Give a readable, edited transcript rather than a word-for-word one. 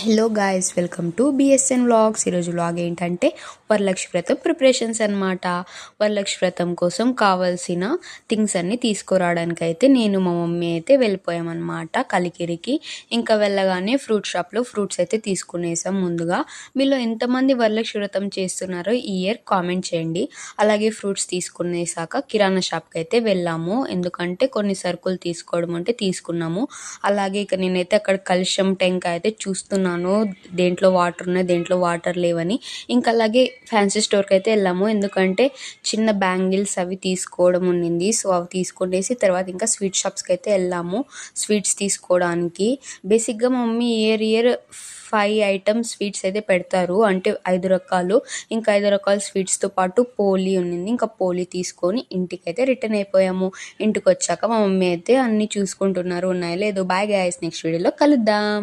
Hello guys, welcome to BSN vlogs. ఈరోజు vlog ఏంటంటే వరలక్ష్మి వ్రతం ప్రిపరేషన్స్ అనమాట. వరలక్ష్మి వ్రతం కోసం కావాల్సిన థింగ్స్ అన్నీ తీసుకురావడానికి అయితే నేను మా మమ్మీ అయితే వెళ్ళిపోయామన్నమాట కలికిరికి. ఇంకా వెళ్ళగానే ఫ్రూట్ షాప్లో ఫ్రూట్స్ అయితే తీసుకునేసాం. ముందుగా మీలో ఎంతమంది వరలక్ష్మి వ్రతం చేస్తున్నారో ఈ ఇయర్ కామెంట్ చేయండి. అలాగే ఫ్రూట్స్ తీసుకునేసాక కిరాణా షాప్కి అయితే వెళ్ళాము, ఎందుకంటే కొన్ని సరుకులు తీసుకోవడం అంటే తీసుకున్నాము. అలాగే ఇక నేనైతే అక్కడ కలుషం టెంకాయ అయితే చూస్తున్నాను, దేంట్లో వాటర్ ఉన్నాయి దేంట్లో వాటర్ లేవని. ఇంకా అలాగే ఫ్యాన్సీ స్టోర్కి అయితే వెళ్ళాము, ఎందుకంటే చిన్న బ్యాంగిల్స్ అవి తీసుకోవడం ఉండింది. సో అవి తీసుకునేసి తర్వాత ఇంకా స్వీట్ షాప్స్కి అయితే వెళ్ళాము స్వీట్స్ తీసుకోవడానికి. బేసిక్గా మా మమ్మీ ఇయర్ 5 ఐటమ్స్ స్వీట్స్ అయితే పెడతారు, అంటే 5 రకాలు. ఇంకా 5 రకాల స్వీట్స్తో పాటు పోలీ ఉన్నింది. ఇంకా పోలీ తీసుకొని ఇంటికి అయితే రిటర్న్ అయిపోయాము. ఇంటికి వచ్చాక మా మమ్మీ అయితే అన్నీ చూసుకుంటున్నారు ఉన్నాయో లేదో. బాయ్ గైస్, నెక్స్ట్ వీడియోలో కలుద్దాం.